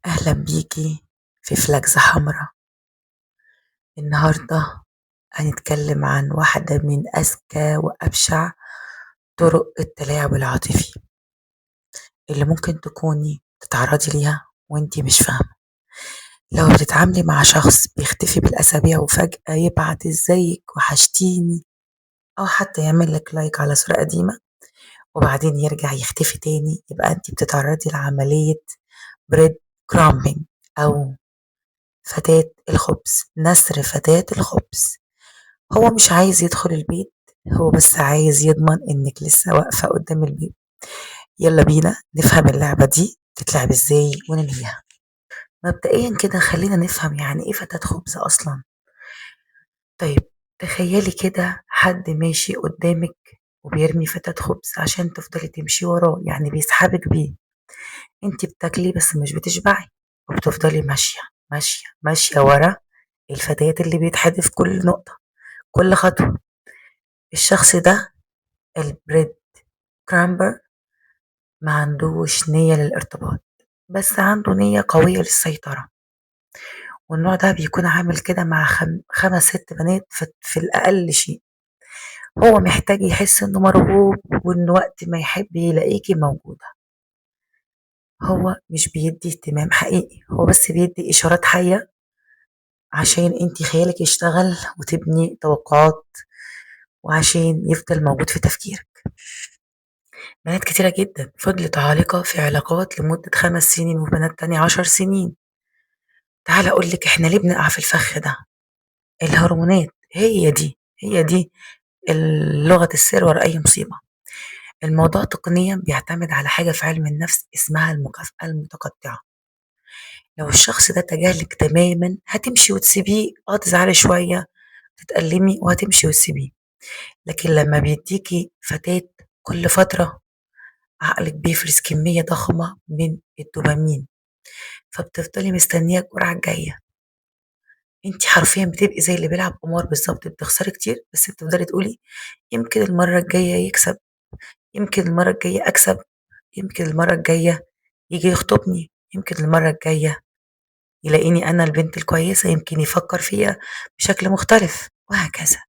أهلا بيكي في فلاجزة حمراء. النهاردة هنتكلم عن واحدة من أذكى وأبشع طرق التلاعب العاطفي اللي ممكن تكوني تتعرضي ليها وانتي مش فاهمة. لو بتتعاملي مع شخص بيختفي بالأسابيع وفجأة يبعت ازيك وحشتيني، أو حتى يعمل لك لايك على صورة قديمة وبعدين يرجع يختفي تاني، يبقى انتي بتتعرضي لعملية بريد كرامبينج، أو فتاة الخبز، نسر فتاة الخبز. هو مش عايز يدخل البيت، هو بس عايز يضمن انك لسه واقفة قدام البيت. يلا بينا نفهم اللعبة دي تتلعب ازاي وننهيها. مبدئيا كده خلينا نفهم يعني ايه فتاة خبز اصلا. طيب، تخيلي كده حد ماشي قدامك وبيرمي فتاة خبز عشان تفضلي تمشي وراه، يعني بيسحبك بيه. انت بتاكلي بس مش بتشبعي، وبتفضلي ماشية ماشية ماشية ورا الفتيات اللي بيتحدف كل نقطة، كل خطوة. الشخص ده البريد كرامبر ما عندوش نية للارتباط، بس عنده نية قوية للسيطرة. والنوع ده بيكون عامل كده مع خمس ست بنات في الأقل شيء. هو محتاج يحس إنه مرغوب، وإن وقت ما يحب يلاقيكي موجودة. هو مش بيدي اهتمام حقيقي، هو بس بيدي إشارات حية عشان انتي خيالك يشتغل وتبني توقعات، وعشان يفضل موجود في تفكيرك. بنات كتيرة جدا فضلت عالقة في علاقات لمدة 5 سنين، وبنات تانية 10 سنين. تعال أقولك إحنا ليه بنقع في الفخ ده. الهرمونات هي دي لغة السر ورا أي مصيبة. الموضوع تقنيا بيعتمد على حاجة في علم النفس اسمها المكافأة المتقطعة. لو الشخص ده تجاهلك تماما هتمشي وتسيبيه، تزعلي شوية، تتألمي وهتمشي وتسيبيه. لكن لما بيديكي فتاة كل فترة، عقلك بيفرز كمية ضخمة من الدوبامين، فبتفضلي مستنية الجرعة الجاية. انت حرفيا بتبقي زي اللي بيلعب قمار بالظبط، بتخسري كتير بس بتفضلي تقولي يمكن المرة الجاية يكسب، يمكن المرة الجاية أكسب، يمكن المرة الجاية يجي يخطبني، يمكن المرة الجاية يلاقيني أنا البنت الكويسة، يمكن يفكر فيا بشكل مختلف، وهكذا.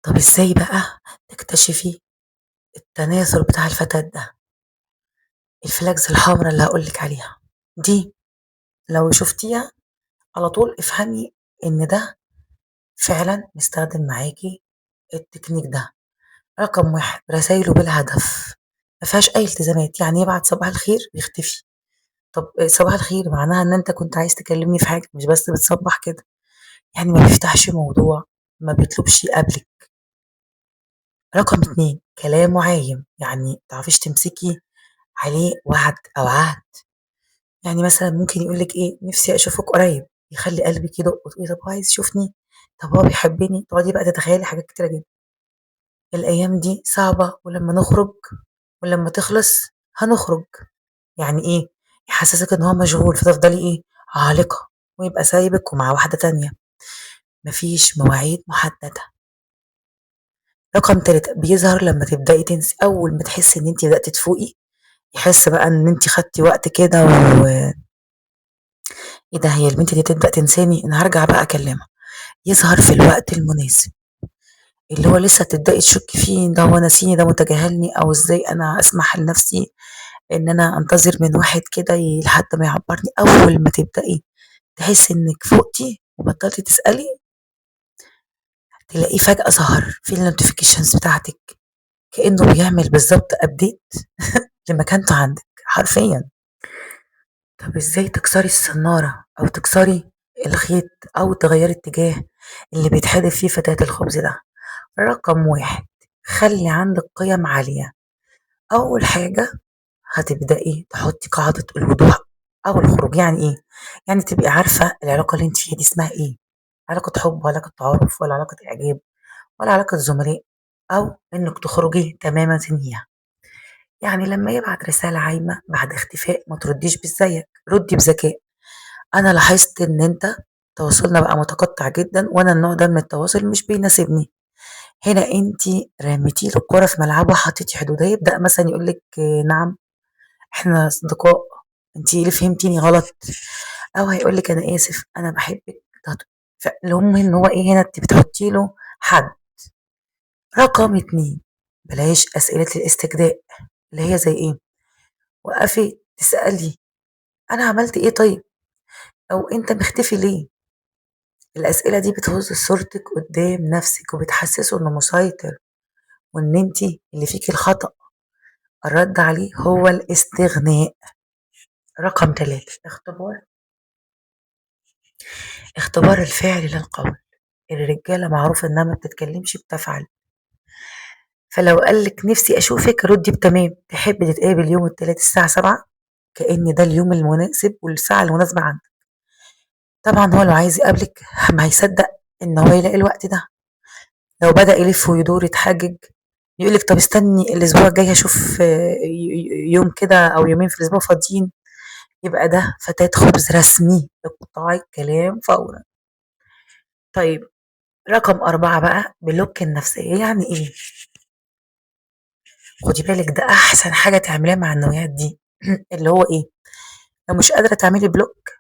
طب ازاي بقى تكتشفي التناثر بتاع الفتاة ده؟ الفلاجز الحمراء اللي هقولك عليها دي، لو شفتيها على طول افهمي ان ده فعلا مستخدم معاكي التكنيك ده. رقم واحد، رسايله بلا هدف، ما فيهاش اي التزامات. يعني يبعت صباح الخير ويختفي. طب صباح الخير معناها ان انت كنت عايز تكلمني في حاجه، مش بس بتصبح كده. يعني ما بيفتحش موضوع، ما بيطلبش يقابلك. رقم اتنين، كلامه عايم، يعني متعرفيش تمسكي عليه وعد او عهد. يعني مثلا ممكن يقول لك ايه، نفسي اشوفك قريب، يخلي قلبك يدق وتقولي طب هو عايز يشوفني، طب هو بيحبني، تقعدي بقى تتخيلي حاجات كتيره جدا. الايام دي صعبه، ولما نخرج ولما تخلص هنخرج. يعني ايه؟ يحسسك ان هو مشغول فتفضلي ايه، عالقه، ويبقى سايبك ومع واحده تانية. مفيش مواعيد محدده. رقم تلاتة، بيظهر لما تبدأي تنسي. أول ما تحسي إن أنت بدأتي تفوقي، يحس بقى إن أنت خدتي وقت كده إيه ده، هي البنت دي تبدأ تنساني، أنا هرجع بقى أكلمها. يظهر في الوقت المناسب، اللي هو لسه تبدأي تشكي فيه، ده هو ناسيني، ده متجاهلني، أو إزاي أنا أسمح لنفسي إن أنا أنتظر من واحد كده لحد ما يعبرني. أول ما تبدأي تحسي إنك فوقتي وبطلتي تسألي، تلاقيه فجأة ظهر في النوتيفيكيشنز بتاعتك، كأنه بيعمل بالظبط أبديت لمكانته عندك حرفيا. طب ازاي تكسري الصنارة او تكسري الخيط او تغيري اتجاه اللي بيتحدف فيه فتاة الخبز ده؟ رقم واحد، خلي عندك قيم عالية. اول حاجة هتبدأي تحطي قاعدة الوضوح او الخروج. يعني ايه؟ يعني تبقي عارفة العلاقة اللي انت فيها دي اسمها ايه، علاقة حب ولا علاقة تعارف ولا علاقة اعجاب ولا علاقة زملاء، او انك تخرجي تماما تنهيها. يعني لما يبعت رسالة عايمة بعد اختفاء، ما ترديش بازيك، ردي بذكاء. انا لاحظت ان انت تواصلنا بقى متقطع جدا، وانا النوع ده من التواصل مش بيناسبني. هنا انت رميتي له الكرة في ملعبه، حطيتي حدود. هيبدأ مثلا يقول لك نعم، احنا اصدقاء، أنتِ ليه فهمتيني غلط؟ أو هيقول لِك أنا آسف، أنا باحبِك فالمهم إن هو إيه هنا أنتِ بتحطّي له حد. رقم 2 بلاش أسئلة الاستجداء، اللي هي زي إيه، وقّفي تسألي أنا عملت إيه طيب؟ أو أنت مختفي ليه؟ الأسئلة دي بتهز صورتِك قدّام نَفْسِك وبتحسّسه إنه مسيطر وإن أنتِ اللي فيكِ الخطأ. الرد عليه هو الاستغناء. رقم 3 اختبار الفعل لا القول. الرجالة معروف إنها ما بتتكلمش بتفعل. فلو قال لِك نِفْسي أشوفِك ردّي بتمام، تحبّي نتقابل يوم التلات الساعة 19:00 كأن ده اليوم المناسب والساعة المناسبة عندِك. طبعًا هو لو عايز يقابلِك ما هيصدّق إن هو يلاقي الوقت ده. لو بدأ يلف ويدور يتحجج يقول لِك طب استني الأسبوع الجاي هاشوف يوم كده أو يومين في الأسبوع فاضيين، يبقى ده فتاة خبز رسمي، اقطعي الكلام فورًا. طيب رقم 4 بقى بلوك النفسية، يعني إيه؟ خدي بالِك ده أحسن حاجة تعمليها مع النوعيات دي اللي هو إيه، لو مش قادرة تعملي بلوك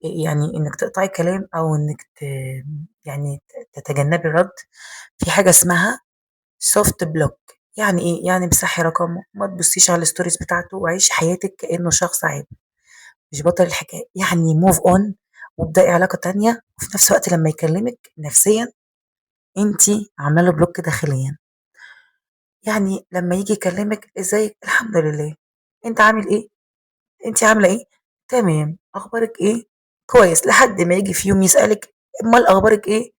يعني إنِّك تقطعي كلام أو إنِّك يعني تتجنبي الرد، في حاجة اسمها soft block. يعني إيه؟ يعني امسحي رقمه، ما تبصيش على الstories بتاعته وعيشي حياتِك كإنه شخص عادي، مش بطل الحكاية، يعني move on وابدئي علاقة تانية، وفي نفس الوقت لمّا يكلمِك نفسيًا أنتِ عاملة له block داخليًا. يعني لمّا ييجي يكلمِك إزيك؟ الحمد لله. أنت عامل إيه؟ أنتِ عاملة إيه؟ تمام. أخبارِك إيه؟ كويس. لحد ما ييجي في يوم يسألِك أُمّال أخبارِك إيه؟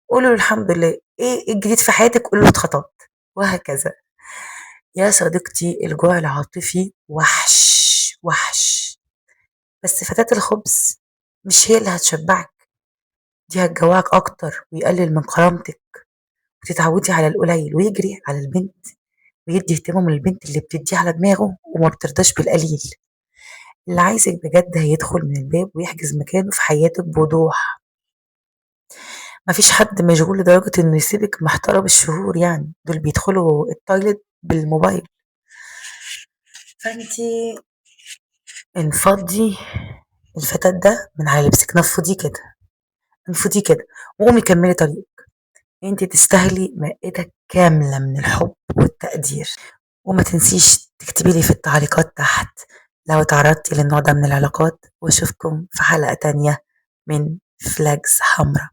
قولي له الحمد لله. إيه الجديد في حياتِك؟ قولي له اتخطبت، وهكذا. يا صديقتي الجوع العاطفي وحش، وحش. بس فتاة الخبز مش هي اللي هتشبعِك، دي هتجوّعِك أكتر ويقلل من كرامتِك، وتتعودي على القليل ويجري على البنت ويدّي اهتمام للبنت اللي بتدّيه على دماغه وما بترضاش بالقليل. اللي عايزِك بجد هيدخل من الباب ويحجز مكانه في حياتِك بوضوح. ما فيش حد مشغول لدرجة إنه يسيبِك محتارة بالشهور يعني، دول بيدخلوا الtoilet بالموبايل. فأنتِ انفضّي الفتات ده من على لبسِك، نفّضيه كده، انفضيه كده وقومي كمّلي طريقِك. أنتِ تستاهلي مائدة كاملة من الحب والتقدير. وما تنسيش تكتبي لي في التعليقات تحت لو اتعرضتِ للنوع ده من العلاقات، واشوفكم في حلقة تانية من flags حمرا.